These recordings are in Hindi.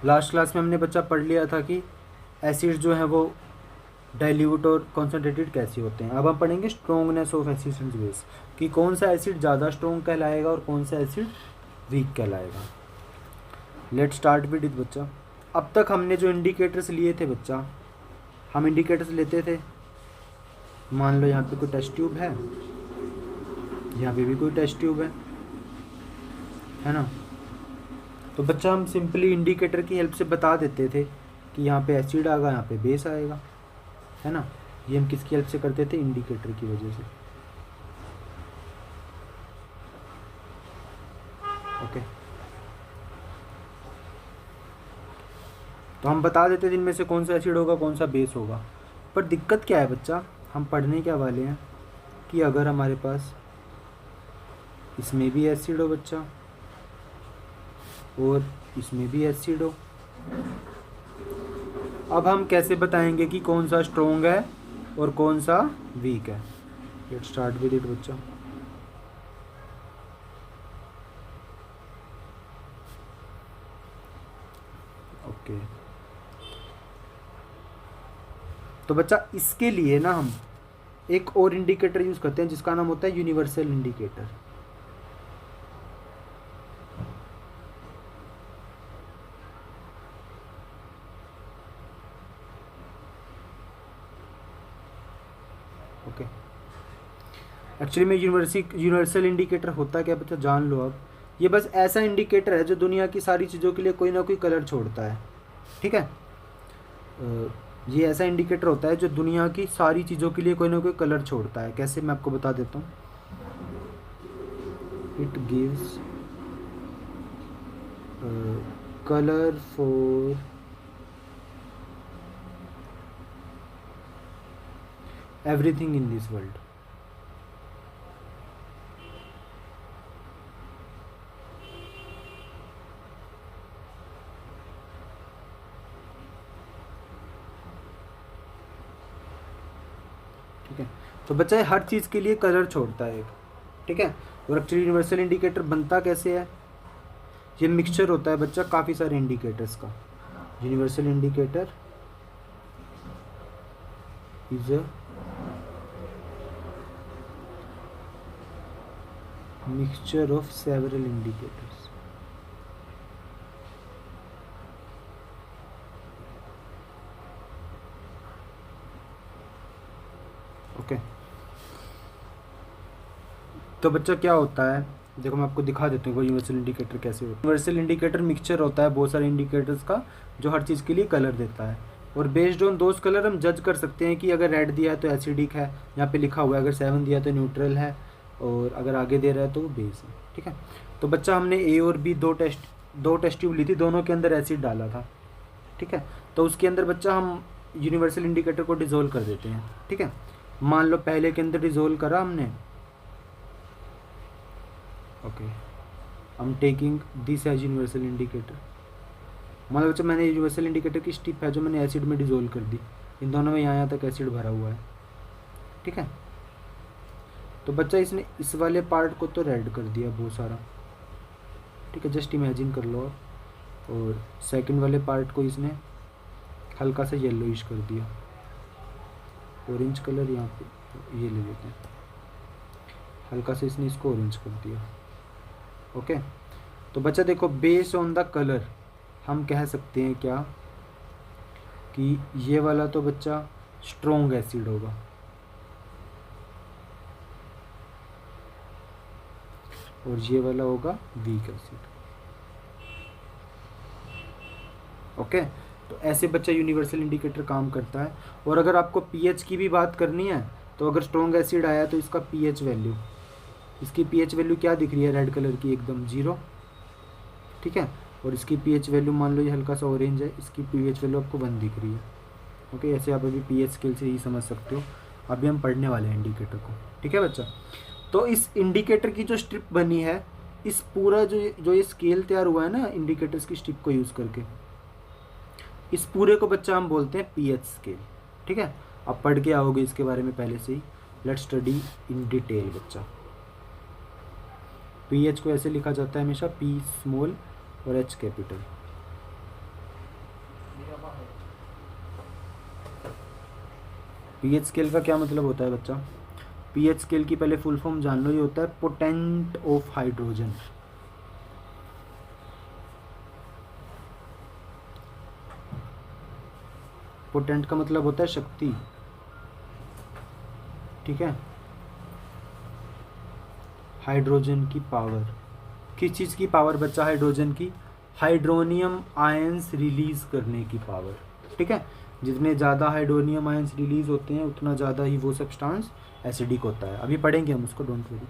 लास्ट क्लास में हमने बच्चा पढ़ लिया था कि एसिड जो है वो डाइल्यूट और कॉन्सेंट्रेटेड कैसे होते हैं। अब हम पढ़ेंगे स्ट्रोंगनेस ऑफ एसिड्स एंड बेस, कि कौन सा एसिड ज़्यादा स्ट्रोंग कहलाएगा और कौन सा एसिड वीक कहलाएगा। लेट स्टार्ट विद इट बच्चा। अब तक हमने जो इंडिकेटर्स लिए थे बच्चा, हम इंडिकेटर्स लेते थे, मान लो यहाँ पे कोई टेस्ट ट्यूब है, यहाँ पे भी कोई टेस्ट ट्यूब है ना। तो बच्चा हम सिंपली इंडिकेटर की हेल्प से बता देते थे कि यहाँ पे एसिड आएगा, यहाँ पे बेस आएगा, है ना। ये हम किसकी हेल्प से करते थे? इंडिकेटर की वजह से। ओके, तो हम बता देते थे इनमें से कौन सा एसिड होगा, कौन सा बेस होगा। पर दिक्कत क्या है बच्चा, हम पढ़ने क्या वाले हैं कि अगर हमारे पास इसमें भी एसिड हो बच्चा और इसमें भी एसिड हो, अब हम कैसे बताएंगे कि कौन सा स्ट्रोंग है और कौन सा वीक है। लेट्स स्टार्ट विद इट बच्चा। ओके, तो बच्चा इसके लिए ना हम एक और इंडिकेटर यूज करते हैं जिसका नाम होता है यूनिवर्सल इंडिकेटर। ओके, एक्चुअली में यूनिवर्सल इंडिकेटर होता क्या बच्चा जान लो अब। ये बस ऐसा इंडिकेटर है जो दुनिया की सारी चीज़ों के लिए कोई ना कोई कलर छोड़ता है, ठीक है। ये ऐसा इंडिकेटर होता है जो दुनिया की सारी चीज़ों के लिए कोई ना कोई कलर छोड़ता है। कैसे, मैं आपको बता देता हूँ। It gives colour for everything in this world. ठीक है, तो बच्चा हर चीज़ के लिए कलर छोड़ता है एक, ठीक है। और एक्चुअली यूनिवर्सल इंडिकेटर बनता कैसे है? ये मिक्सचर होता है बच्चा काफ़ी सारे इंडिकेटर्स का। Universal indicator is a mixture of several indicators. Okay, तो बच्चा क्या होता है, देखो मैं आपको दिखा देता हूँ वो यूनिवर्सल इंडिकेटर कैसे होता है। यूनिवर्सल इंडिकेटर मिक्सचर होता है बहुत सारे इंडिकेटर्स का जो हर चीज़ के लिए कलर देता है, और बेस्ड ऑन दोज कलर हम जज कर सकते हैं कि अगर रेड दिया है तो एसिडिक है, यहाँ पे लिखा हुआ है, अगर 7 दिया तो न्यूट्रल है, और अगर आगे दे रहा है तो वो बेस है, ठीक है। तो बच्चा हमने ए और बी दो टेस्ट ट्यूब ली थी, दोनों के अंदर एसिड डाला था, ठीक है। तो उसके अंदर बच्चा हम यूनिवर्सल इंडिकेटर को डिज़ोल्व कर देते हैं, ठीक है। मान लो पहले के अंदर डिज़ोल्व करा हमने, okay, I am taking this as universal indicator. मान लो बच्चा मैंने यूनिवर्सल इंडिकेटर की स्टिप है जो मैंने एसिड में डिज़ोल्व कर दी, इन दोनों में यहाँ तक एसिड भरा हुआ है, ठीक है। तो बच्चा इसने इस वाले पार्ट को तो रेड कर दिया बहुत सारा, ठीक है, जस्ट इमेजिन कर लो आप। और सेकंड वाले पार्ट को इसने हल्का सा येलोइश कर दिया, ऑरेंज कलर यहाँ पे ये ले लेते हैं, हल्का से इसने इसको ऑरेंज कर दिया। ओके, तो बच्चा देखो बेस्ड ऑन द कलर हम कह सकते हैं क्या कि ये वाला तो बच्चा स्ट्रॉन्ग एसिड होगा, और ये वाला होगा वीक एसिड। ओके, तो ऐसे बच्चा यूनिवर्सल इंडिकेटर काम करता है। और अगर आपको पीएच की भी बात करनी है तो अगर स्ट्रॉन्ग एसिड आया तो इसका पीएच वैल्यू, इसकी पीएच वैल्यू क्या दिख रही है रेड कलर की, एकदम 0, ठीक है। और इसकी पीएच वैल्यू मान लो ये हल्का सा ऑरेंज है, इसकी पीएच वैल्यू आपको 1 दिख रही है। ओके, ऐसे आप अभी पीएच स्केल से ही समझ सकते हो। अभी हम पढ़ने वाले हैं इंडिकेटर को, ठीक है बच्चा। तो इस इंडिकेटर की जो स्ट्रिप बनी है, इस पूरा जो ये स्केल तैयार हुआ है ना इंडिकेटर्स की स्ट्रिप को यूज़ करके, इस पूरे को बच्चा हम बोलते हैं पीएच स्केल, ठीक है। आप पढ़ के आओगे इसके बारे में पहले से ही। लेट्स स्टडी इन डिटेल बच्चा। पीएच को ऐसे लिखा जाता है हमेशा, पी स्मॉल और एच कैपिटल। पीएच स्केल का क्या मतलब होता है बच्चा? पीएच स्केल की पहले फुल फॉर्म जान लो, ये होता है पोटेंट ऑफ हाइड्रोजन। पोटेंट का मतलब होता है शक्ति, ठीक है। हाइड्रोजन की पावर, किस चीज़ की पावर बच्चा? हाइड्रोजन की, हाइड्रोनियम आयंस रिलीज करने की पावर, ठीक है। जितने ज़्यादा हाइड्रोनियम आयंस रिलीज होते हैं उतना ज़्यादा ही वो सब्सटेंस एसिडिक होता है। अभी पढ़ेंगे हम उसको, डोंट वरी।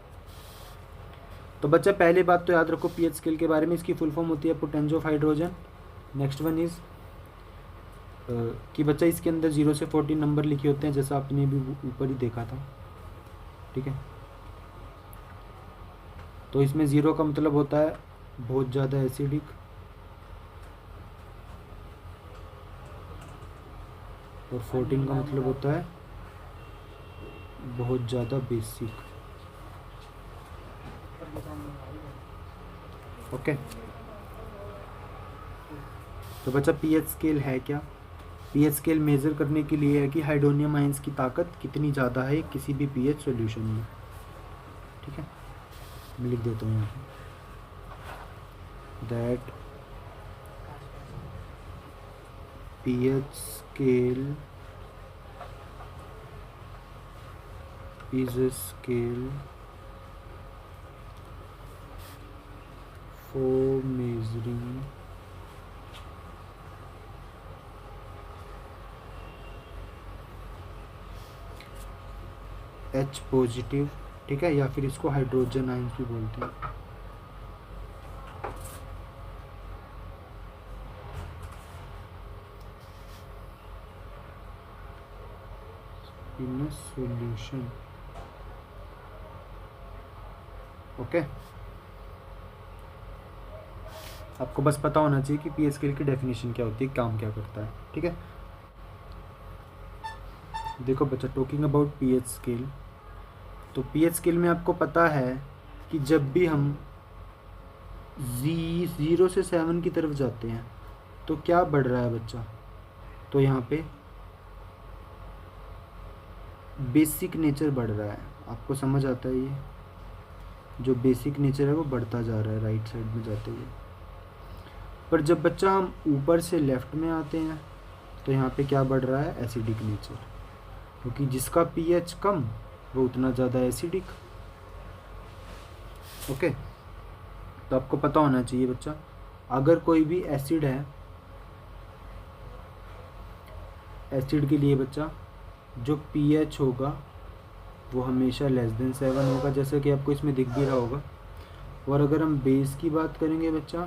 तो बच्चा पहले बात तो याद रखो पीएच स्केल के बारे में, इसकी फुल फॉर्म होती है potence of hydrogen. Next one is कि बच्चा इसके अंदर 0 से 14 नंबर लिखे होते हैं, जैसा आपने भी ऊपर ही देखा था, ठीक है। तो इसमें 0 का मतलब होता है बहुत ज़्यादा एसिडिक, और 14 का मतलब होता है बहुत ज़्यादा बेसिक। ओके। तो बच्चा पीएच स्केल है क्या? पीएच स्केल मेज़र करने के लिए है कि हाइड्रोनियम आयंस की ताकत कितनी ज़्यादा है किसी भी पीएच सॉल्यूशन में, ठीक है। मैं लिख देता हूँ यहाँ पे that pH scale is a scale for measuring H positive, ठीक है, या फिर इसको हाइड्रोजन आयंस भी बोलते हैं। In solution, okay. आपको बस पता होना चाहिए कि पीएच स्केल की डेफिनेशन क्या होती है, काम क्या करता है, ठीक है। देखो बच्चा, टॉकिंग अबाउट पीएच स्केल, तो पीएच स्केल में आपको पता है कि जब भी हम 0 से 7 की तरफ जाते हैं तो क्या बढ़ रहा है बच्चा? तो यहाँ पे बेसिक नेचर बढ़ रहा है। आपको समझ आता है? ये जो बेसिक नेचर है वो बढ़ता जा रहा है राइट साइड में जाते हुए। पर जब बच्चा हम ऊपर से लेफ्ट में आते हैं तो यहाँ पे क्या बढ़ रहा है? एसिडिक नेचर, क्योंकि जिसका पीएच कम वो उतना ज़्यादा एसिडिक। ओके। तो आपको पता होना चाहिए बच्चा, अगर कोई भी एसिड है, एसिड के लिए बच्चा जो पीएच होगा वो हमेशा लेस देन 7 होगा, जैसे कि आपको इसमें दिख भी रहा होगा। और अगर हम बेस की बात करेंगे बच्चा,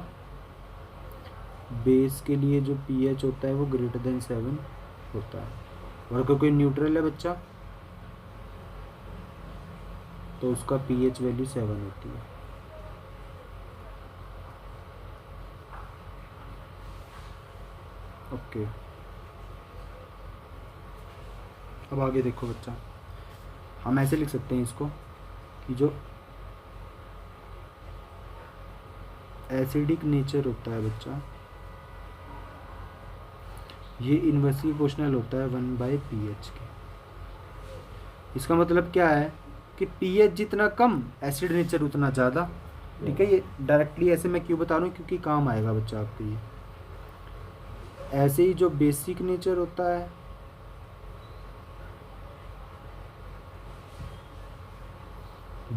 बेस के लिए जो पीएच होता है वो ग्रेटर देन 7 होता है। और अगर कोई न्यूट्रल है बच्चा तो उसका पीएच वैल्यू 7 होती है। ओके। अब आगे देखो बच्चा, हम ऐसे लिख सकते हैं इसको कि जो एसिडिक नेचर होता है बच्चा, ये इन्वर्सली प्रोपोर्शनल होता है 1/pH के। इसका मतलब क्या है कि pH जितना कम एसिड नेचर उतना ज़्यादा, ठीक है। ये डायरेक्टली ऐसे मैं क्यों बता रहा हूँ, क्योंकि काम आएगा बच्चा आपके ये। ऐसे ही जो बेसिक नेचर होता है,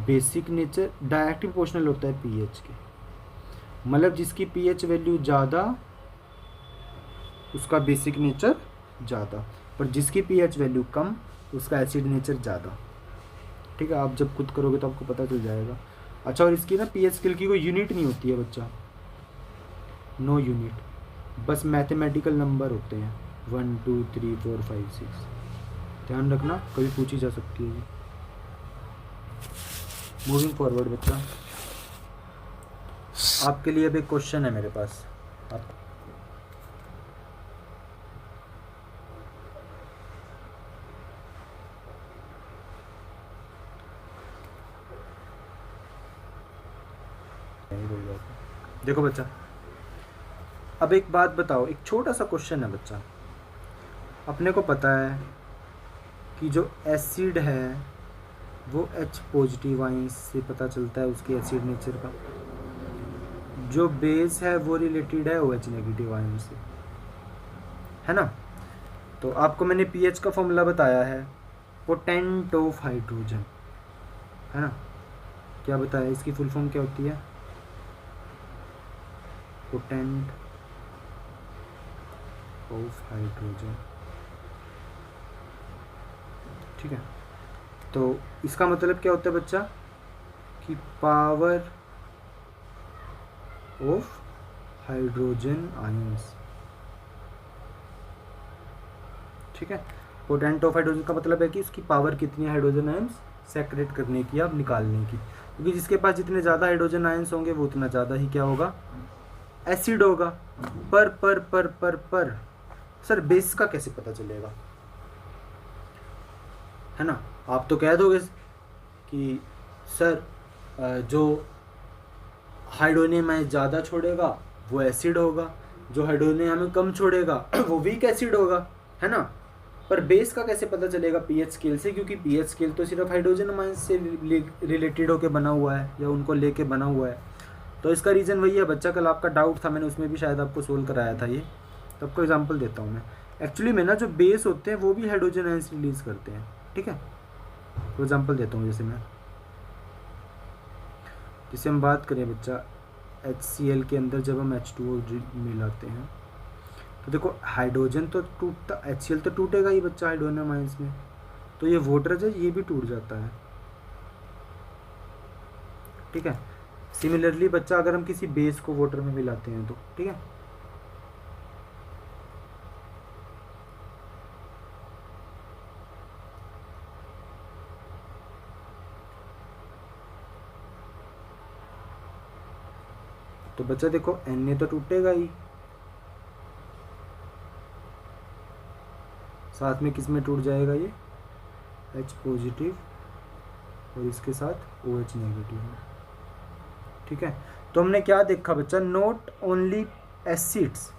बेसिक नेचर डायरेक्टली प्रोपोर्शनल होता है पीएच के। मतलब जिसकी पीएच वैल्यू ज़्यादा उसका बेसिक नेचर ज़्यादा, पर जिसकी पीएच वैल्यू कम उसका एसिड नेचर ज़्यादा, ठीक है। आप जब खुद करोगे तो आपको पता चल जाएगा। अच्छा, और इसकी ना पीएच स्केल की कोई यूनिट नहीं होती है बच्चा, नो यूनिट, बस मैथमेटिकल नंबर होते हैं 1 2 3 4 5 6। ध्यान रखना, कभी पूछी जा सकती है। मूविंग फॉरवर्ड बच्चा, आपके लिए अब एक क्वेश्चन है मेरे पास। आप देखो बच्चा, अब एक बात बताओ, एक छोटा सा क्वेश्चन है बच्चा। अपने को पता है कि जो एसिड है वो H पॉजिटिव आयंस से पता चलता है उसके एसिड नेचर का, जो बेस है वो रिलेटेड है OH नेगेटिव आयन से, है ना। तो आपको मैंने पीएच का फॉर्मूला बताया है, पोटेंट ऑफ हाइड्रोजन, है ना। क्या बताया, इसकी फुल फॉर्म क्या होती है, पोटेंट ऑफ हाइड्रोजन, ठीक है। तो इसका मतलब क्या होता है बच्चा, कि पावर ऑफ हाइड्रोजन आयंस, ठीक है। पोटेंट ऑफ हाइड्रोजन का मतलब है कि उसकी पावर कितनी है हाइड्रोजन आयंस सेक्रेट करने की या निकालने की, क्योंकि जिसके पास जितने ज़्यादा हाइड्रोजन आयंस होंगे वो उतना ज़्यादा ही क्या होगा, एसिड होगा। पर सर बेस का कैसे पता चलेगा, है ना। आप तो कह दोगे कि सर जो हाइड्रोनियम आयन ज़्यादा छोड़ेगा वो एसिड होगा, जो हाइड्रोनियम आयन कम छोड़ेगा वो वीक एसिड होगा, है ना। पर बेस का कैसे पता चलेगा, पीएच स्केल से, क्योंकि पीएच स्केल तो सिर्फ हाइड्रोजन आयन से रिलेटेड होकर बना हुआ है या उनको लेके बना हुआ है। तो इसका रीज़न वही है बच्चा, कल आपका डाउट था, मैंने उसमें भी शायद आपको सोल्व कराया था ये। तो आपको एग्जांपल देता हूँ मैं। एक्चुअली में ना जो बेस होते हैं वो भी हाइड्रोजन आयंस रिलीज करते हैं, ठीक है। तो एग्जांपल देता हूँ, जैसे हम बात करें बच्चा HCl के अंदर जब हम H2O मिलाते हैं तो देखो हाइड्रोजन तो टूटता, HCl तो टूटेगा ही बच्चा हाइड्रोनियम आयंस में, तो ये वाटर जो ये भी टूट जाता है, ठीक है। सिमिलरली बच्चा अगर हम किसी बेस को वाटर में मिलाते हैं तो, ठीक है, तो बच्चा देखो Na तो टूटेगा ही, साथ में किस में टूट जाएगा ये H पॉजिटिव और इसके साथ OH नेगेटिव में, ठीक है। तो हमने क्या देखा बच्चा, not only acids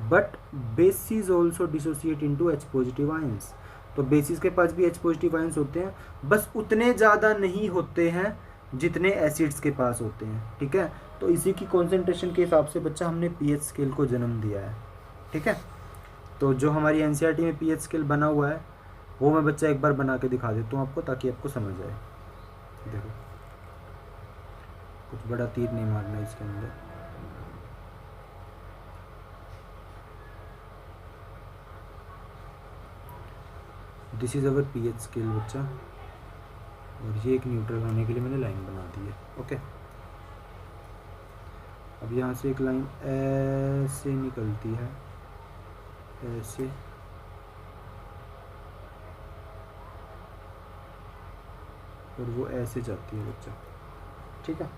but basis also dissociate into H positive ions. तो बेसिस के पास भी H पॉजिटिव आयंस होते हैं, बस उतने ज़्यादा नहीं होते हैं जितने एसिड्स के पास होते हैं, ठीक है। तो इसी की कॉन्सेंट्रेशन के हिसाब से बच्चा हमने पीएच स्केल को जन्म दिया है, ठीक है। तो जो हमारी एनसीईआरटी में पीएच स्केल बना हुआ है वो मैं बच्चा एक बार बना के दिखा देता हूँ आपको, ताकि आपको समझ आए। देखो कुछ बड़ा तीर नहीं मारना इसके अंदर, this is our pH scale बच्चा, और ये एक न्यूट्रल होने के लिए मैंने लाइन बना दी है, ओके। अब यहाँ से एक लाइन ऐसे निकलती है, ऐसे, और वो ऐसे जाती है बच्चा, ठीक है।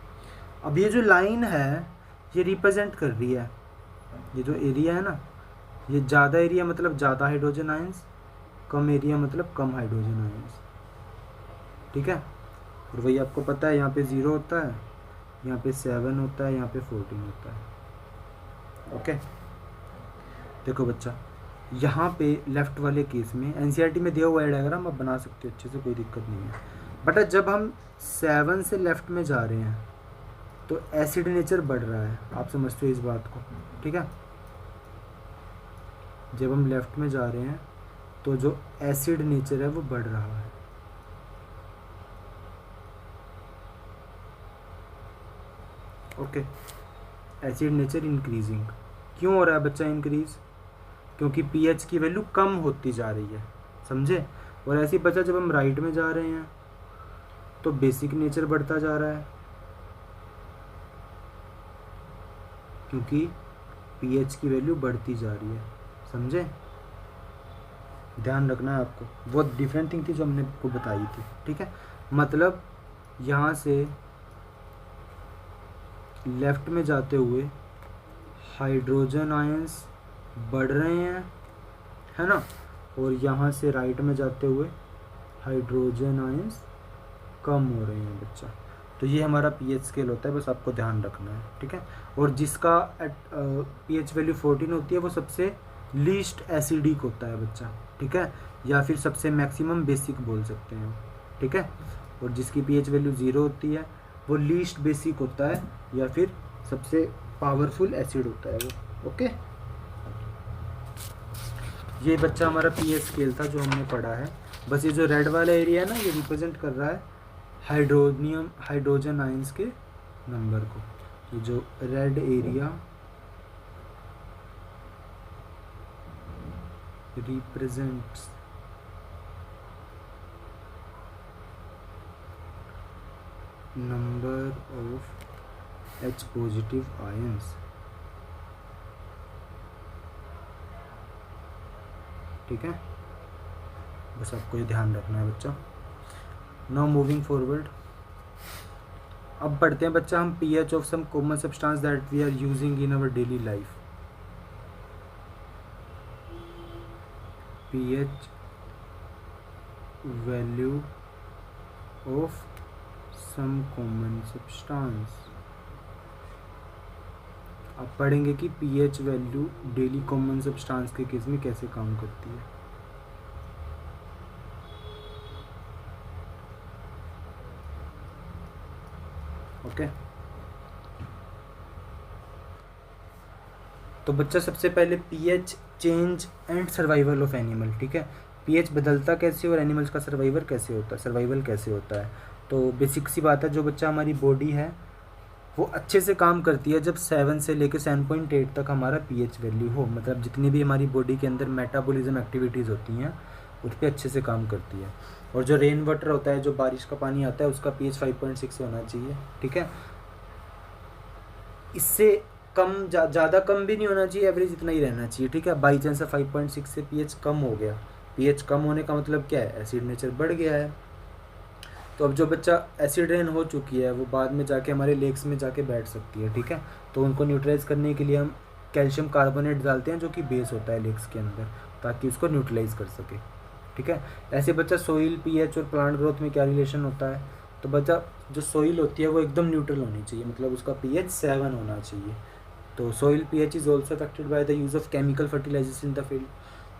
अब ये जो लाइन है ये रिप्रेजेंट कर रही है, ये जो एरिया है ना, ये ज़्यादा एरिया मतलब ज़्यादा हाइड्रोजन आयंस, कम एरिया मतलब कम हाइड्रोजन आयंस, ठीक है। और वही आपको पता है, यहाँ पे 0 होता है, यहाँ पे 7 होता है, यहाँ पे 14 होता है, ओके। देखो बच्चा यहाँ पे लेफ़्ट वाले केस में एनसीईआरटी में दिया हुआ है डायग्राम, आप बना सकते हो अच्छे से, कोई दिक्कत नहीं है। बट जब हम 7 से लेफ़्ट में जा रहे हैं तो एसिड नेचर बढ़ रहा है, आप समझते हो इस बात को, ठीक है। जब हम लेफ़्ट में जा रहे हैं तो जो एसिड नेचर है वो बढ़ रहा है, ओके। एसिड नेचर इंक्रीजिंग क्यों हो रहा है बच्चा इंक्रीज, क्योंकि पीएच की वैल्यू कम होती जा रही है, समझे। और ऐसे ही बच्चा जब हम राइट में जा रहे हैं तो बेसिक नेचर बढ़ता जा रहा है, क्योंकि पीएच की वैल्यू बढ़ती जा रही है, समझे। ध्यान रखना है आपको, बहुत डिफरेंट थिंग थी जो हमने आपको बताई थी, ठीक है। मतलब यहाँ से लेफ्ट में जाते हुए हाइड्रोजन आयंस बढ़ रहे हैं, है ना, और यहाँ से राइट में जाते हुए हाइड्रोजन आयंस कम हो रहे हैं बच्चा। तो ये हमारा पीएच स्केल होता है, बस आपको ध्यान रखना है, ठीक है। और जिसका पीएच वैल्यू 14 होती है वो सबसे लीस्ट एसिडिक होता है बच्चा, ठीक है, या फिर सबसे मैक्सिमम बेसिक बोल सकते हैं, ठीक है। और जिसकी पीएच वैल्यू 0 होती है वो लीस्ट बेसिक होता है या फिर सबसे पावरफुल एसिड होता है वो, ओके। ये बच्चा हमारा पीएच स्केल था जो हमने पढ़ा है। बस ये जो रेड वाला एरिया है ना, ये रिप्रेजेंट कर रहा है हाइड्रोजन आयंस के नंबर को। ये जो red area represents number of H positive ions, ठीक है। बस आपको ये ध्यान रखना है बच्चा। नाउ मूविंग फॉरवर्ड, अब पढ़ते हैं बच्चा हम pH of some common substance that we are using in our daily life. PH value of some common substance. अब पढ़ेंगे कि pH value daily common substance के केस में कैसे काम करती है। ओके तो बच्चा सबसे पहले pH change and survival of animal, ठीक है। पीएच बदलता कैसे और एनिमल्स का सर्वाइवल कैसे होता है। तो बेसिक सी बात है, जो बच्चा हमारी बॉडी है वो अच्छे से काम करती है जब 7 से लेकर 7.8 तक हमारा पीएच वैल्यू हो, मतलब जितनी भी हमारी बॉडी के अंदर मेटाबॉलिज्म एक्टिविटीज़ होती हैं उस पर अच्छे से काम करती है। और जो रेन वाटर होता है, जो बारिश का पानी आता है, उसका पीएच 5.6 होना चाहिए, ठीक है। इससे कम ज़्यादा कम भी नहीं होना चाहिए, एवरेज इतना ही रहना चाहिए, ठीक है। बाई चांस 5.6 से पीएच कम हो गया, पीएच कम होने का मतलब क्या है, एसिड नेचर बढ़ गया है। तो अब जो बच्चा एसिड रेन हो चुकी है वो बाद में जाके हमारे लेक्स में जाके बैठ सकती है, ठीक है। तो उनको न्यूट्रलाइज करने के लिए हम कैल्शियम कार्बोनेट डालते हैं जो कि बेस होता है लेक्स के अंदर, ताकि उसको न्यूट्रलाइज कर सके, ठीक है। ऐसे बच्चा सोइल पीएच और प्लांट ग्रोथ में क्या रिलेशन होता है, तो बच्चा जो सोइल होती है वो एकदम न्यूट्रल होनी चाहिए, मतलब उसका पीएच 7 होना चाहिए। तो soil pH is also affected by the use of chemical fertilisers in the field.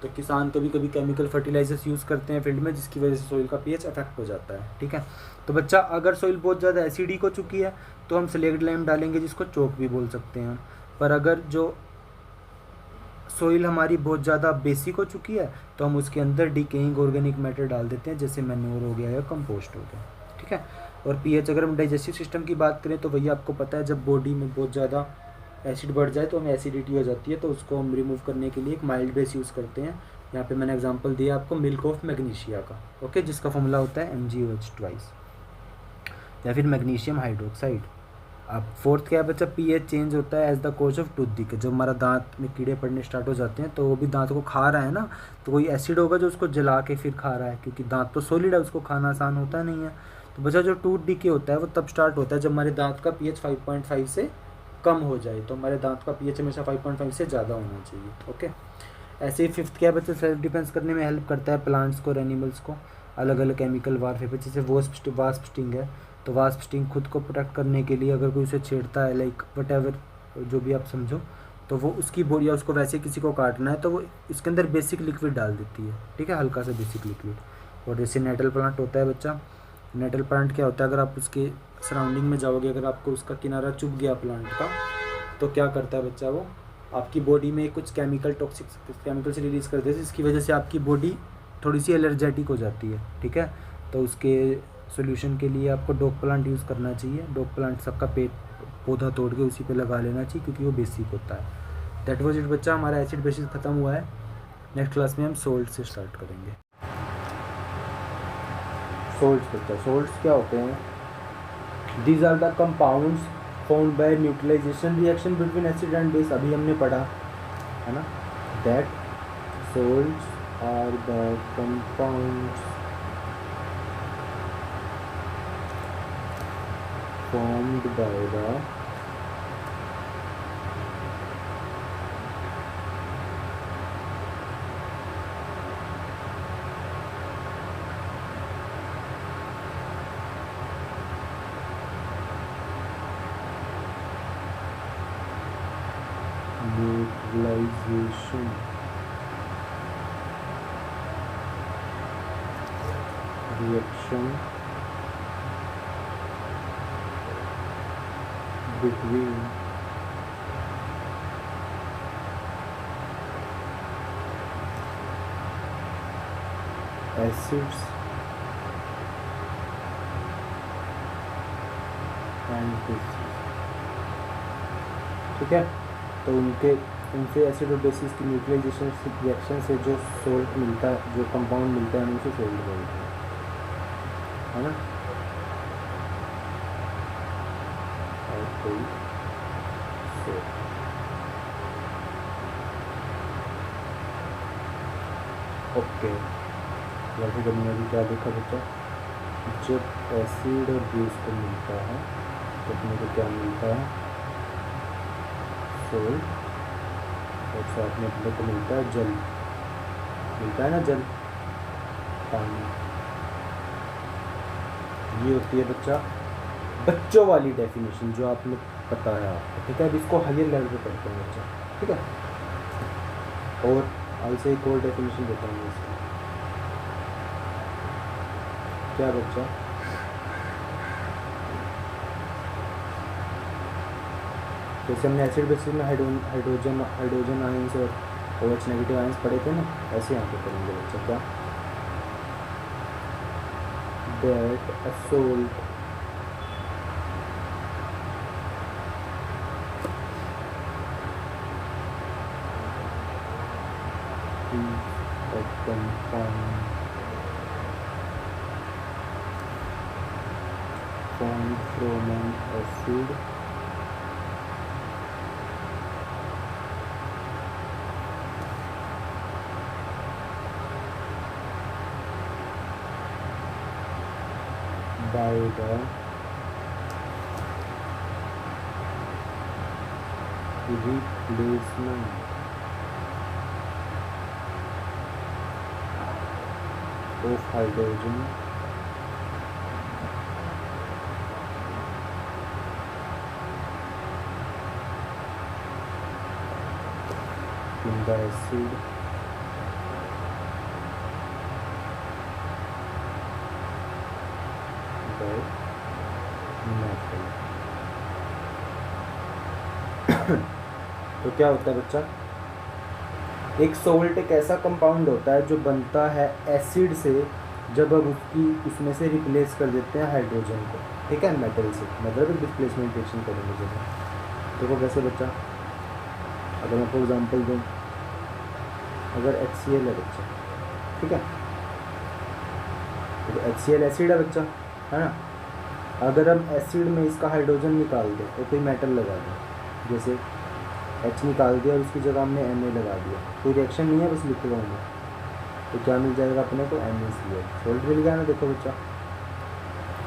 तो किसान कभी कभी केमिकल फर्टिलाइजर्स यूज़ करते हैं फील्ड में, जिसकी वजह से सोइल का पीएच अफेक्ट हो जाता है, ठीक है। तो बच्चा अगर सोइल बहुत ज़्यादा एसिडिक हो चुकी है तो हम स्लेक्ट लाइम डालेंगे, जिसको चोक भी बोल सकते हैं। पर अगर जो सोइल हमारी बहुत ज़्यादा बेसिक हो चुकी है तो हम उसके अंदर डिकेइंग ऑर्गेनिक मैटर डाल देते हैं, जैसे मैन्योर हो गया या कंपोस्ट हो गया, ठीक है। और पीएच अगर हम डाइजेस्टिव सिस्टम की बात करें तो वही आपको पता है, जब बॉडी में बहुत ज़्यादा एसिड बढ़ जाए तो हमें एसिडिटी हो जाती है, तो उसको हम रिमूव करने के लिए एक माइल्ड बेस यूज़ करते हैं। यहाँ पे मैंने एग्जांपल दिया आपको मिल्क ऑफ मैग्नीशिया का, ओके, जिसका फॉर्मूला होता है MgOH ट्वाइस, या फिर मैग्नीशियम हाइड्रोक्साइड। अब फोर्थ क्या है बच्चा, पीएच चेंज होता है as the cause of tooth decay. जब हमारा दांत में कीड़े पड़ने स्टार्ट हो जाते हैं तो वो भी दांत को खा रहा है ना, तो कोई एसिड होगा जो उसको जला के फिर खा रहा है, क्योंकि दांत तो सॉलिड है, उसको खाना आसान होता नहीं है। तो बच्चा जो टूथ डिके होता है वो तब स्टार्ट होता है जब हमारे दांत का पीएच 5.5 से कम हो जाए। तो हमारे दांत का पीएच हमेशा 5.5 से ज़्यादा होना चाहिए, ओके। ऐसे ही फिफ्थ क्या है बच्चा, सेल्फ डिफेंस करने में हेल्प करता है प्लांट्स को और एनिमल्स को अलग अलग केमिकल वारफेयर, जैसे वास्प स्टिंग है, तो वास्प स्टिंग खुद को प्रोटेक्ट करने के लिए अगर कोई उसे छेड़ता है, लाइक वट जो भी आप समझो, तो वो उसकी बॉडी या उसको वैसे किसी को काटना है तो वो इसके अंदर बेसिक लिक्विड डाल देती है, ठीक है, हल्का सा बेसिक लिक्विड। और जैसे नेटल प्लांट होता है बच्चा, नेटल प्लांट क्या होता है, अगर आप उसके सराउंडिंग में जाओगे, अगर आपको उसका किनारा चुभ गया प्लांट का, तो क्या करता है बच्चा, वो आपकी बॉडी में कुछ टॉक्सिक केमिकल्स रिलीज़ करते हैं, जिसकी वजह से आपकी बॉडी थोड़ी सी एलर्जेटिक हो जाती है, ठीक है। तो उसके सोल्यूशन के लिए आपको डॉग प्लांट यूज़ करना चाहिए। डॉग प्लांट सबका पौधा तोड़ के उसी पे लगा लेना चाहिए, क्योंकि वो बेसिक होता है। दैट वाज इट बच्चा, हमारा एसिड बेसिस ख़त्म हुआ है। नेक्स्ट क्लास में हम सोल्ट से स्टार्ट करेंगे। सोल्ट्स बच्चा, सोल्ट्स क्या होते हैं, these are the compounds found by neutralisation reaction between acid and base. अभी हमने पढ़ा है ना, that salts are the compounds formed by the neutralisation reaction between acids and bases. ठीक है, तो उनसे एसिड और बेसिस की न्यूट्रलाइजेशन रिएक्शन से जो सोल्ट मिलता है, जो कंपाउंड मिलता है, हम उसे सोल्ट बोलते हैं, है ना। और कोई सोल्ट ओके। वैसे जब मैंने क्या देखा बच्चा, जब एसिड और बेस को मिलता है तो अपने को क्या मिलता है, सोल्ट, और साथ में अपने को मिलता है जल, मिलता है ना जल, पानी। ये होती है बच्चा बच्चों वाली डेफिनेशन जो आप लोग पता है आपको। ठीक है, अब इसको हायर लेवल पे पढ़ते हैं बच्चा। ठीक है, और आज से एक और डेफिनेशन देता हूँ इसका। क्या बच्चा, जैसे हमने एसिड बेसिस में हाइड्रोजन आयंस और OH नेगेटिव आयंस पढ़े थे ना, ऐसे यहाँ पे करेंगे बच्चा। क्या, that a salt is a compound formed from an acid by the replacement of hydrogen in the acid by metal। तो क्या होता है बच्चा, एक सोल्ट एक ऐसा कंपाउंड होता है जो बनता है एसिड से, जब हम उसमें से रिप्लेस कर देते हैं हाइड्रोजन को। ठीक है, मेटल से, मतलब डिस्प्लेसमेंट रिएक्शन करेंगे जैसे। देखो कैसे बच्चा, अगर मैं फॉर एग्जांपल दूँ, अगर HCl है बच्चा, ठीक है, तो HCl एसिड है बच्चा, है ना। अगर हम एसिड में इसका हाइड्रोजन निकाल दें और कोई मेटल लगा दें, जैसे H निकाल दिया और उसकी जगह हमने Na लगा दिया, कोई रिएक्शन नहीं है, बस लिख रहा हूँ मैं, तो क्या मिल जाएगा अपने को, NaCl, सोल्ट मिल गया ना। देखो बच्चा,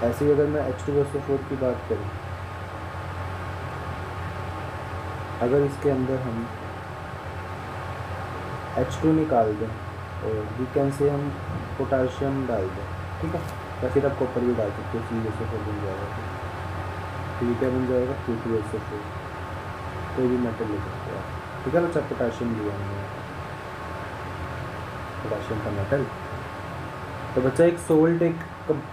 ऐसे ही अगर मैं H2SO4 की बात करूँ, अगर इसके अंदर हम H2 निकाल दें और वीकेंड से हम पोटाशियम डाल दें, ठीक है, या फिर आप कॉपर भी डाल सकते हो, CuSO4 बन जाएगा। तो ये क्या बन जाएगा, K2SO4, कोई भी मेटल ले सकते हो आप। ठीक है बच्चा, पोटाशियम लिया हमने, पोटाशियम का मेटल। तो बच्चा एक सोल्ट एक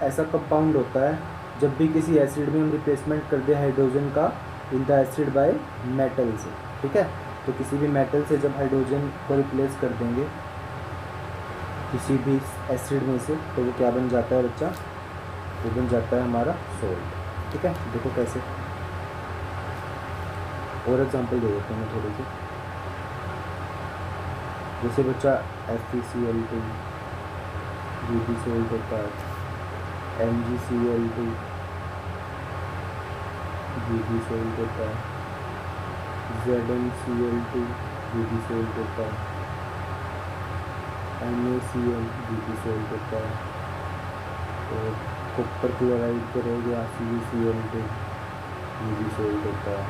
ऐसा कंपाउंड होता है, जब भी किसी एसिड में हम रिप्लेसमेंट कर दे हाइड्रोजन का in the acid by metal से। ठीक है, तो किसी भी मेटल से जब हाइड्रोजन को रिप्लेस कर देंगे किसी भी एसिड में से, तो वो क्या बन जाता है बच्चा, वो बन जाता है हमारा सोल्ट। ठीक है, देखो कैसे, और एग्जांपल दे देते हैं थोड़ी सी। जैसे बच्चा FeCl2 ये भी सोल्ट होता है, MgCl2 ये भी सोल्ट होता है, ZnCl2 ये भी सोल्ट होता है, NaCl ये भी सोल्ट होता है, और कॉपर क्लोराइड का रह गया CuCl2 ये भी सोल्ट होता है,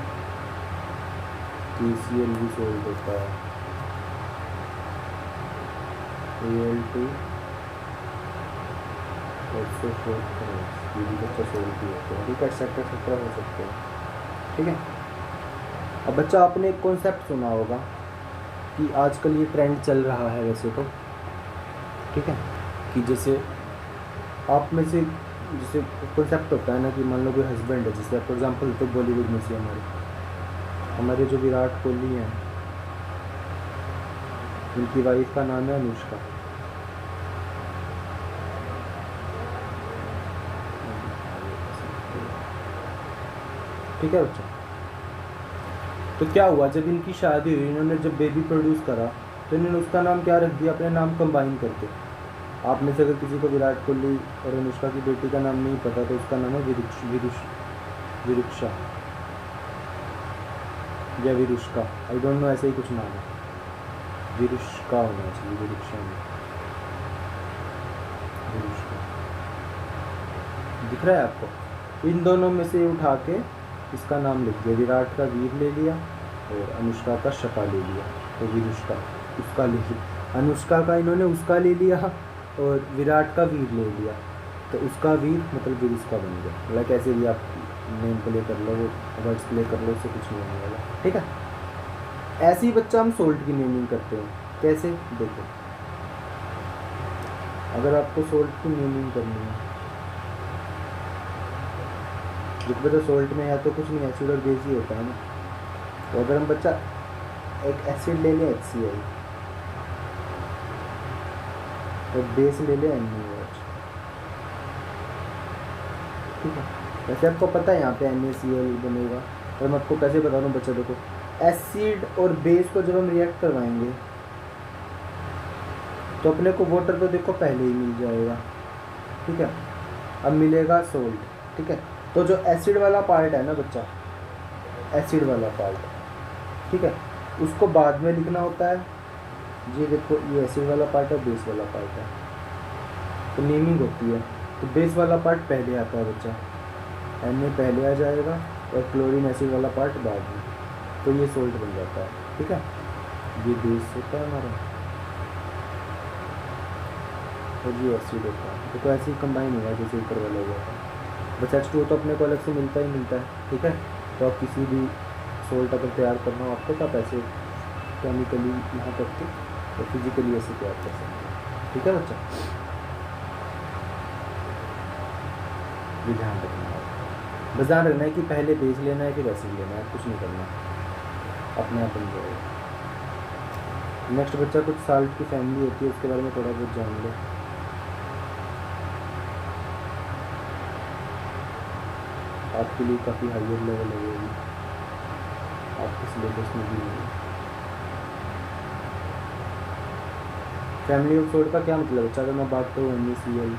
KCl भी सोल्ट होता है, Al2 और SO4 ये भी बच्चा सोल्ट भी होता है। ठीक है, एक्सेट्रा हो सकते हैं। ठीक है, अब बच्चा आपने एक कॉन्सेप्ट सुना होगा कि आजकल ये ट्रेंड चल रहा है वैसे तो, ठीक है, कि जैसे आप में से जैसे कॉन्सेप्ट होता है ना कि मान लो कोई हस्बैंड है, जैसे फॉर एग्जांपल तो बॉलीवुड में से हमारे जो विराट कोहली हैं, उनकी वाइफ का नाम है अनुष्का। ठीक है बच्चा, तो क्या हुआ जब इनकी शादी हुई, इन्होंने जब बेबी प्रोड्यूस करा तो इन्होंने उसका नाम क्या रख दिया, अपने नाम कंबाइन करके। आप में से अगर किसी को विराट कोहली और अनुष्का की बेटी का नाम नहीं पता तो उसका नाम है विरुक्षा या विरुष्का, आई डोंट नो, ऐसे ही कुछ नाम है, विरुष्का होना चाहिए, विरुक्षा में, विरुष्का दिख रहा है आपको। इन दोनों में से उठा के इसका नाम लिख दिया, विराट का वीर ले लिया और अनुष्का का शका ले लिया, तो विरुष्का उसका ले लिया, अनुष्का का इन्होंने उसका ले लिया और विराट का वीर ले लिया, तो उसका वीर मतलब विरुष्का बन गया। मतलब कैसे भी आप नेम प्ले कर लो, वो वर्ड्स प्ले कर लो, उससे कुछ नहीं होने वाला, ठीक है। ऐसे ही बच्चा हम सोल्ट की नेमिंग करते हैं, कैसे देखो, अगर आपको सोल्ट की नेमिंग करनी है, जिसमें तो सोल्ट में या तो कुछ नहीं, एसिड और बेस ही होता है ना, तो अगर हम बच्चा एक एसिड ले लें HCl और बेस ले लें NaOH, ठीक है। वैसे आपको पता है यहाँ पे NaCl बनेगा, और मैं आपको कैसे बता रहा हूँ बच्चा, देखो एसिड और बेस को जब हम रिएक्ट करवाएंगे तो अपने को वाटर तो देखो पहले ही मिल जाएगा, ठीक है, अब मिलेगा सोल्ट, ठीक है। तो जो एसिड वाला पार्ट है ना बच्चा, एसिड वाला पार्ट, ठीक है, उसको बाद में लिखना होता है। ये देखो ये एसिड वाला पार्ट है, बेस वाला पार्ट है, तो नेमिंग होती है, तो बेस वाला पार्ट पहले आता है बच्चा, Na पहले आ जाएगा और क्लोरीन एसिड वाला पार्ट बाद में, तो ये सोल्ट बन जाता है, ठीक है। ये बेस होता है हमारा और ये एसिड होता है, तो ऐसे ही कंबाइन हुआ जैसे ऊपर वाला हुआ था। बस H2O तो अपने को अलग से मिलता ही मिलता है, ठीक है। तो आप किसी भी सोल्ट अगर तैयार करना हो आपको, तो आप ऐसे केमिकली यहाँ करके तो फिजिकली ऐसे तैयार कर सकते हैं, ठीक है बच्चा। ये ध्यान रखना है, बस ध्यान रखना है कि पहले बेस लेना है फिर एसिड लेना है, कुछ नहीं करना, अपने आप बन जाएगा। नेक्स्ट बच्चा, कुछ साल्ट की फैमिली होती है, उसके बारे में थोड़ा बहुत जान लो। आपके लिए काफ़ी हायर लेवल लगेगी, आपके सिलेबस में भी नहीं। फैमिली ऑफ सोल्ट का क्या मतलब है, अगर मैं बात करूँ NaCl,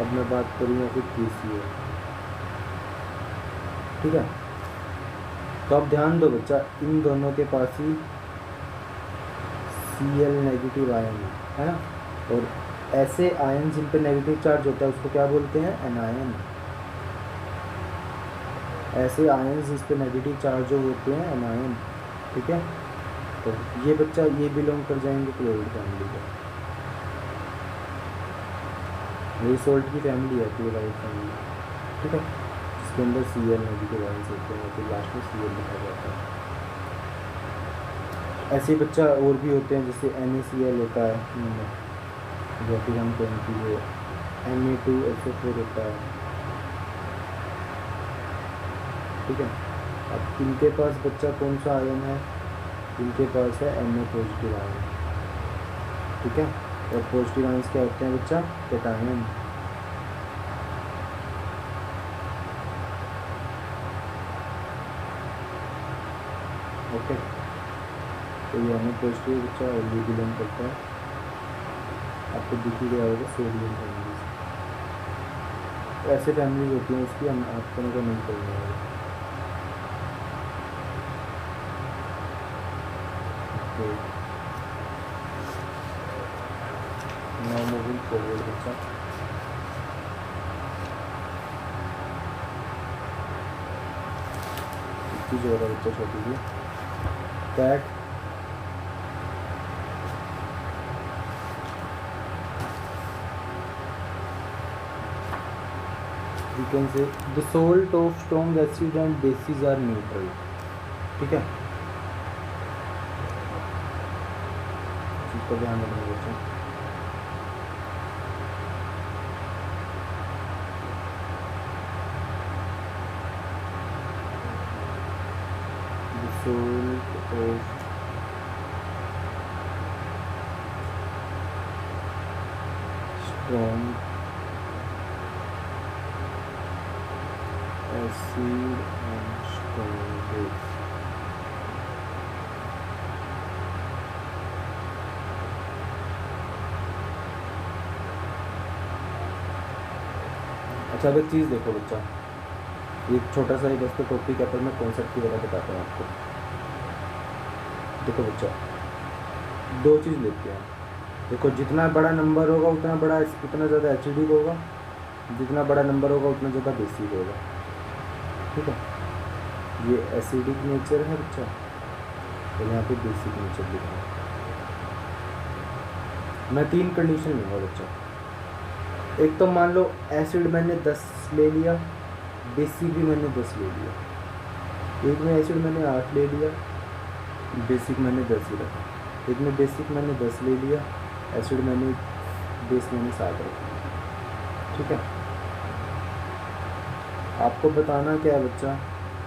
अब मैं बात करूँ या फिर KCl, ठीक है। तो आप ध्यान दो बच्चा, इन दोनों के पास ही Cl नेगेटिव आयन है ना, और ऐसे आयन जिन पे नेगेटिव चार्ज होता है उसको क्या बोलते हैं, एनायन। ऐसे आयन जिस पे नेगेटिव चार्ज जो होते हैं एनायन, ठीक है। तो ये बच्चा ये बिलोंग कर जाएंगे क्लोराइड फैमिली का, ये सोल्ट की फैमिली है, क्लोराइड फैमिली, ठीक है, जिसके अंदर Cl नेगेटिव आयन होते हैं, फिर लास्ट में Cl लिखा जाता है। ऐसे बच्चा और भी होते हैं, जैसे NaCl होता है, या फिर हम कहें कि ये Na2SO4 होता है, ठीक है। अब इनके पास बच्चा कौन सा आयन है, इनके पास है Na पॉजिटिव आयन, ठीक है। और पॉजिटिव आयन्स क्या होते हैं बच्चा, कैटायन, ओके। तो ये Na पॉजिटिव बच्चा और ये बिलोंग करता है, आपको दिख ही गया होगा, सोडियम फैमिली। ऐसे फैमिली होती हैं इसकी, हम आपको नहीं करना है। Now moving forward बच्चा, चीज़ हो रहा है बच्चा, छोटी सी cat we can say the salt of strong acid and bases are neutral. ठीक है, इसको ध्यान रखना बच्चों। The salt of strong acid and strong base। अच्छा, अब एक चीज़ देखो बच्चा, एक छोटा सा एक बस टॉपिक है पर मैं कॉन्सेप्ट की वजह बताता हूँ आपको। देखो बच्चा, दो चीज़ लेते हैं। देखो, जितना बड़ा नंबर होगा उतना ज़्यादा एसिडिक होगा, जितना बड़ा नंबर होगा उतना ज़्यादा बेसिक होगा। ठीक है, ये एसिडिक नेचर है बच्चा, और यहाँ पे बेसिक नेचर लिखा है। मैं 3 कंडीशन लूँगा बच्चा। एक तो मान लो एसिड मैंने 10 ले लिया, बेसिक भी मैंने 10 ले लिया। एक में एसिड मैंने 8 ले लिया, बेसिक मैंने 10 ही रखा। एक में बेसिक मैंने 10 ले लिया, एसिड मैंने बेस मैंने 7 रखा। ठीक है, आपको बताना क्या है बच्चा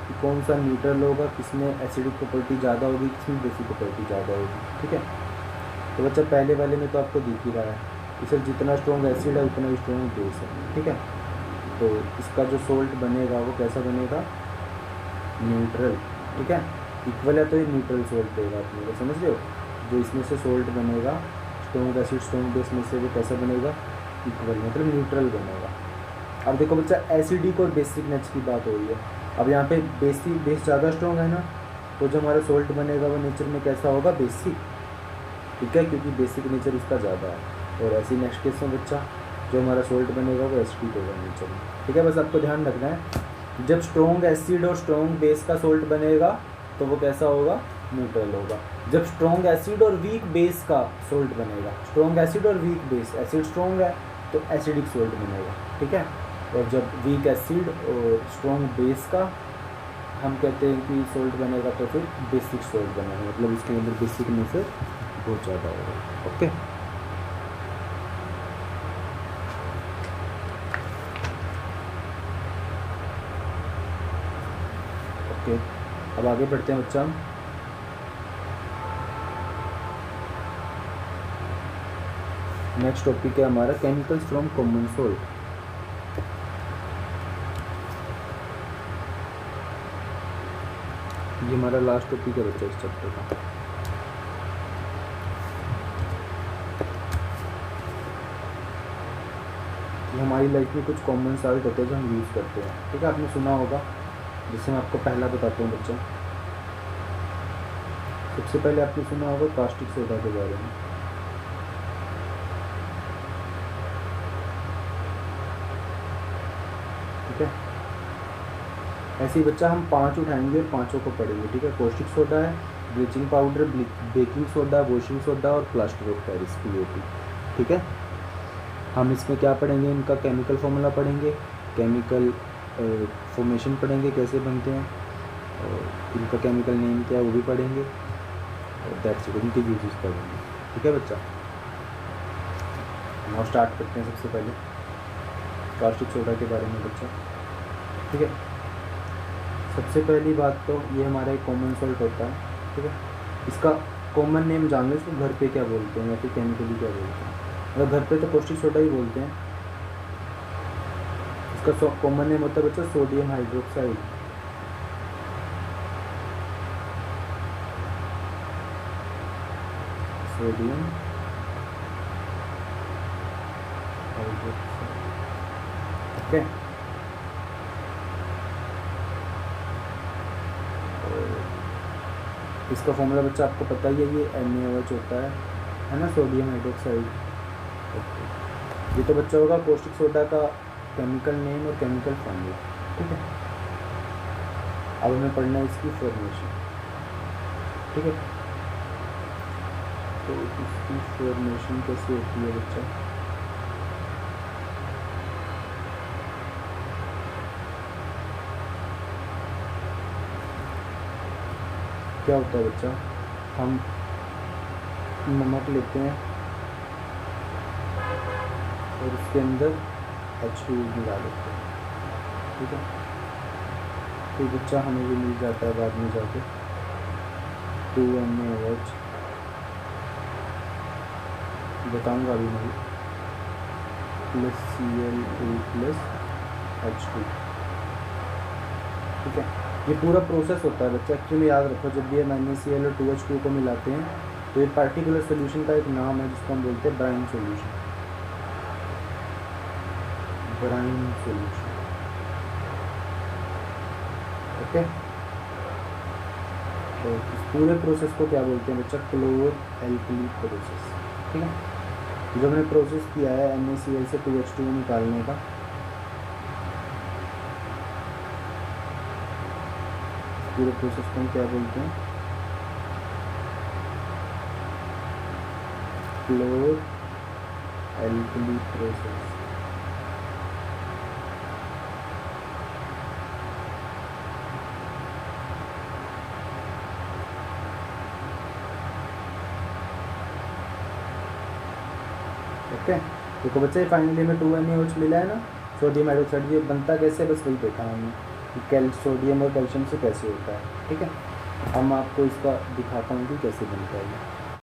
कि कौन सा न्यूट्रल होगा, किसमें एसिडिक प्रॉपर्टी ज़्यादा होगी, किसमें बेसिक प्रॉपर्टी ज़्यादा होगी। ठीक है, तो बच्चा पहले वाले में तो आपको दिख ही रहा है कि सर जितना स्ट्रॉन्ग एसिड है उतना ही स्ट्रॉन्ग बेस है। ठीक है, तो इसका जो सोल्ट बनेगा वो कैसा बनेगा, न्यूट्रल। ठीक है, इक्वल है तो ये न्यूट्रल सोल्ट देगा अपने को, समझ रहे हो। जो इसमें से सोल्ट बनेगा स्ट्रॉन्ग एसिड स्ट्रॉन्ग बेस में से, वो कैसा बनेगा, इक्वल, मतलब न्यूट्रल बनेगा। अब देखो बच्चा, एसिडिक और बेसिक नेचर की बात हो रही है। अब यहाँ पे बेस ज़्यादा स्ट्रॉन्ग है ना, तो जो हमारा सोल्ट बनेगा वो नेचर में कैसा होगा, बेसिक। ठीक है, क्योंकि बेसिक नेचर इसका ज़्यादा है। और ऐसी नेक्स्ट केस में बच्चा, जो हमारा सोल्ट बनेगा वो एसिडिक होगा नेचर में। ठीक है, बस आपको ध्यान रखना है, जब स्ट्रॉन्ग एसिड और स्ट्रॉन्ग बेस का सोल्ट बनेगा तो वो कैसा होगा, न्यूट्रल होगा। जब स्ट्रॉन्ग एसिड और वीक बेस का सोल्ट बनेगा, स्ट्रॉन्ग एसिड और वीक बेस, एसिड स्ट्रॉन्ग है तो एसिडिक सोल्ट बनेगा। ठीक है, और जब वीक एसिड और स्ट्रॉन्ग बेस का हम कहते हैं कि सोल्ट बनेगा तो फिर बेसिक सोल्ट बनेगा, मतलब इसके अंदर बेसिक नेचर बहुत ज़्यादा होगा। ओके, ओके, अब आगे बढ़ते हैं बच्चा। नेक्स्ट टॉपिक है हमारा केमिकल्स फ्रॉम कॉमन सोल्ट। ये हमारा लास्ट टॉपिक है बच्चा इस चैप्टर का। ये हमारी लाइफ में कुछ कॉमन सॉल्ट होते हैं जो हम यूज़ करते हैं। ठीक है, आपने सुना होगा, जैसे मैं आपको पहला बताता हूँ बच्चा। सबसे पहले आपने सुना होगा कास्टिक सोडा के बारे में। ठीक है, ऐसे ही बच्चा हम 5 उठाएंगे और 5 को पढ़ेंगे। ठीक है, कॉस्टिक सोडा है, bleaching powder, baking soda, washing soda और प्लास्टर ऑफ पेरिस, POP। ठीक है, हम इसमें क्या पढ़ेंगे, इनका केमिकल फॉर्मूला पढ़ेंगे, केमिकल फॉर्मेशन पढ़ेंगे, कैसे बनते हैं, और इनका केमिकल नेम क्या है वो भी पढ़ेंगे, और दैट्स इट, इनके यूजेस पढ़ेंगे। ठीक है बच्चा, हम स्टार्ट करते हैं सबसे पहले कास्टिक सोडा के बारे में बच्चा। ठीक है, सबसे पहली बात तो ये हमारा एक कॉमन सॉल्ट होता है। ठीक है, इसका कॉमन नेम जान लो, इसको घर पे क्या बोलते हैं या फिर केमिकली क्या बोलते हैं। मतलब घर पे तो कॉस्टिक सोडा ही बोलते हैं, इसका कॉमन नेम होता है बच्चा sodium hydroxide. Sodium hydroxide. Okay, इसका फॉर्मूला बच्चा आपको पता ही है, ये NaOH होता है ना, सोडियम हाइड्रोक्साइड। ओके, ये तो बच्चा होगा कॉस्टिक सोडा का केमिकल नेम और केमिकल फॉर्मूला। ठीक है, अब हमें पढ़ना है इसकी फॉर्मेशन। ठीक है, तो इसकी फॉर्मेशन कैसे होती है बच्चा। क्या होता है बच्चा, हम नमक लेते हैं और उसके अंदर H2 मिला देते हैं, ठीक है। तो बच्चा हमें भी मिल जाता है बाद में जाके 2NaOH, बताऊंगा अभी मैं, प्लस Cl2 प्लस H2, ठीक है। ये पूरा प्रोसेस होता है बच्चा, एक्चुअली याद रखो, जब भी हम NaCl और 2H2 को मिलाते हैं तो ये पार्टिकुलर सोल्यूशन का एक नाम है जिसको हम बोलते हैं brine solution, brine solution, okay. तो इस पूरे प्रोसेस को क्या बोलते हैं बच्चा, क्लोर एल्कली प्रोसेस, ठीक है। जो हमने प्रोसेस किया है NaCl से 2H2 निकालने का, पूरे प्रोसेस को हम क्या बोलते हैं, क्लोर एल्कली प्रोसेस, ओके। देखो बच्चे फाइनली में 2NaOH मिला है ना, सोडियम हाइड्रोक्साइड। ये बनता कैसे, बस वही देखा हमने कि सोडियम और कैल्शियम से कैसे होता है, ठीक है। अब मैं आपको इसका दिखाता हूँ कि कैसे बनता है।